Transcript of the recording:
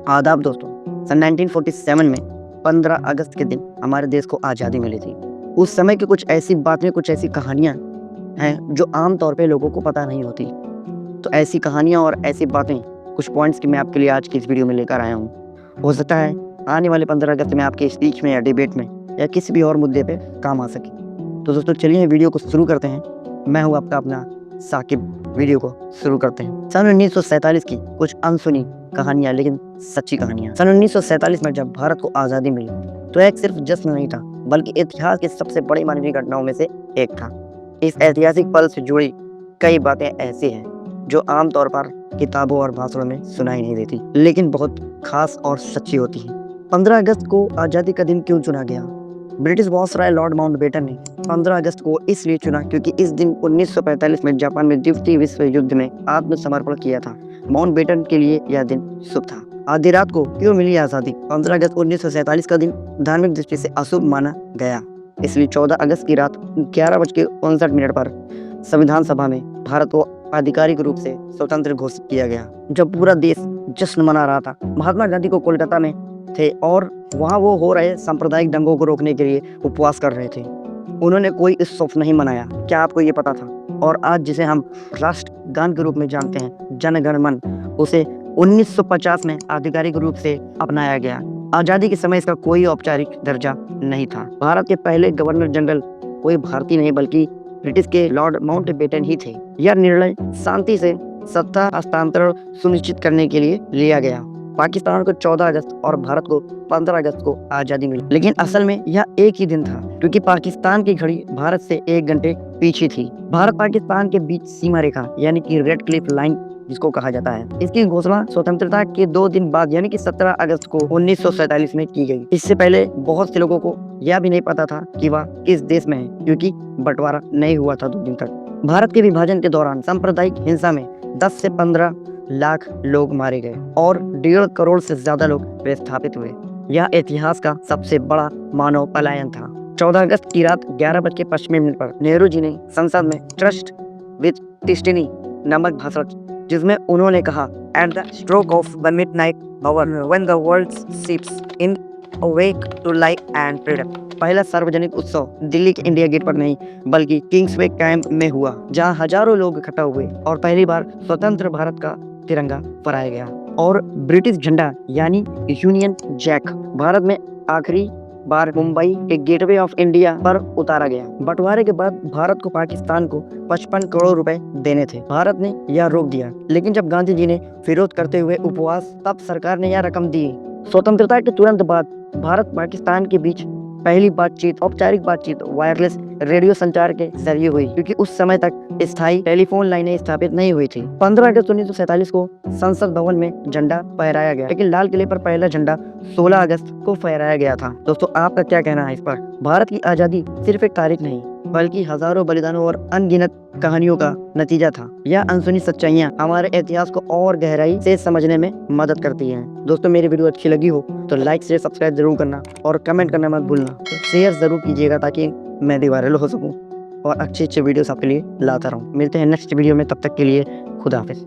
आदाब दोस्तों। सन 1947 में 15 अगस्त के दिन हमारे देश को आज़ादी मिली थी। उस समय की कुछ ऐसी बातें, कुछ ऐसी कहानियाँ हैं जो आम तौर पे लोगों को पता नहीं होती। तो ऐसी कहानियाँ और ऐसी बातें, कुछ पॉइंट्स की मैं आपके लिए आज की इस वीडियो में लेकर आया हूँ। हो सकता है आने वाले 15 अगस्त में आपके स्पीच में या डिबेट में या किसी भी और मुद्दे पे काम आ सके। तो दोस्तों चलिए वीडियो को शुरू करते हैं। मैं हूँ आपका अपना साकिब। वीडियो को शुरू करते हैं। सन 1947 की कुछ अनसुनी कहानियां लेकिन सच्ची कहानियां। सन 1947 में जब भारत को आज़ादी मिली तो एक सिर्फ जश्न नहीं था, बल्कि इतिहास की सबसे बड़ी मानवीय घटनाओं में से एक था। इस ऐतिहासिक पल से जुड़ी कई बातें ऐसी हैं जो आमतौर पर किताबों और भाषणों में सुनाई नहीं देती, लेकिन बहुत खास और सच्ची होती है। 15 अगस्त को आज़ादी का दिन क्यों चुना गया? ब्रिटिश वायसराय लॉर्ड माउंटबेटन ने 15 अगस्त को इसलिए चुना क्योंकि इस दिन 1945 में जापान में द्वितीय विश्व युद्ध में आत्मसमर्पण किया था। माउंटबेटन के लिए यह दिन शुभ था। आधी रात को क्यों मिली आज़ादी? 15 अगस्त 1947 का दिन धार्मिक दृष्टि से अशुभ माना गया, इसलिए 14 अगस्त की रात 11:59 पर संविधान सभा में भारत को आधिकारिक रूप से स्वतंत्र घोषित किया गया। जब पूरा देश जश्न मना रहा था, महात्मा गांधी को कोलकाता में थे और वहाँ वो हो रहे सांप्रदायिक दंगों को रोकने के लिए उपवास कर रहे थे। उन्होंने कोई उत्सव नहीं मनाया। क्या आपको ये पता था? और आज जिसे हम राष्ट्रगान के रूप में जानते हैं, जन गण मन, उसे 1950 में आधिकारिक रूप से अपनाया गया। आज़ादी के समय इसका कोई औपचारिक दर्जा नहीं था। भारत के पहले गवर्नर जनरल कोई भारतीय नहीं बल्कि ब्रिटिश के लॉर्ड माउंटबेटन ही थे। यह निर्णय शांति से सत्ता हस्तांतरण सुनिश्चित करने के लिए लिया गया। पाकिस्तान को 14 अगस्त और भारत को 15 अगस्त को आज़ादी मिली, लेकिन असल में यह एक ही दिन था क्योंकि पाकिस्तान की घड़ी भारत से 1 घंटे पीछे थी। भारत पाकिस्तान के बीच सीमा रेखा यानी कि रेड क्लिफ लाइन जिसको कहा जाता है, इसकी घोषणा स्वतंत्रता के 2 दिन बाद यानी कि 17 अगस्त को 1947 में की गई। इससे पहले बहुत से लोगों को यह भी नहीं पता था कि वह किस देश में है क्योंकि बंटवारा नहीं हुआ था 2 दिन तक। भारत के विभाजन के दौरान सांप्रदायिक हिंसा में 10 से 15 लाख लोग मारे गए और 1.5 करोड़ से ज्यादा लोग विस्थापित हुए। यह इतिहास का सबसे बड़ा मानव पलायन था। 14 अगस्त की रात 11:55 पर नेहरू जी ने संसद में ट्रस्ट विद डेस्टिनी नामक भाषण, जिसमें उन्होंने कहा, at the stroke of the midnight hour when the world ships in awake to life and freedom. पहला सार्वजनिक उत्सव दिल्ली के इंडिया गेट पर नहीं बल्कि किंग्सवे कैंप में हुआ, जहां हजारों लोग इकट्ठा हुए और पहली बार स्वतंत्र भारत का तिरंगा फहराया गया और ब्रिटिश झंडा यानी यूनियन जैक भारत में आखिरी बार मुंबई के गेटवे ऑफ इंडिया पर उतारा गया। बंटवारे के बाद भारत को पाकिस्तान को 55 करोड़ रुपए देने थे। भारत ने यह रोक दिया, लेकिन जब गांधी जी ने विरोध करते हुए उपवास, तब सरकार ने यह रकम दी। स्वतंत्रता के तुरंत बाद भारत पाकिस्तान के बीच पहली बातचीत, औपचारिक बातचीत वायरलेस रेडियो संचार के जरिए हुई क्योंकि उस समय तक स्थायी टेलीफोन लाइनें स्थापित नहीं हुई थी। 15 अगस्त 1947 को संसद भवन में झंडा फहराया गया, लेकिन लाल किले पर पहला झंडा 16 अगस्त को फहराया गया था। दोस्तों आपका क्या कहना है इस पर? भारत की आज़ादी सिर्फ एक तारीख नहीं बल्कि हजारों बलिदानों और अनगिनत कहानियों का नतीजा था। यह अनसुनी सच्चाइयाँ हमारे इतिहास को और गहराई से समझने में मदद करती हैं। दोस्तों मेरी वीडियो अच्छी लगी हो तो लाइक शेयर सब्सक्राइब जरूर करना और कमेंट करना मत भूलना। शेयर जरूर कीजिएगा ताकि मैं भी वायरल हो सकूं और अच्छे वीडियोस आपके लिए लाता रहूं। मिलते हैं नेक्स्ट वीडियो में, तब तक के लिए खुदा हाफिज।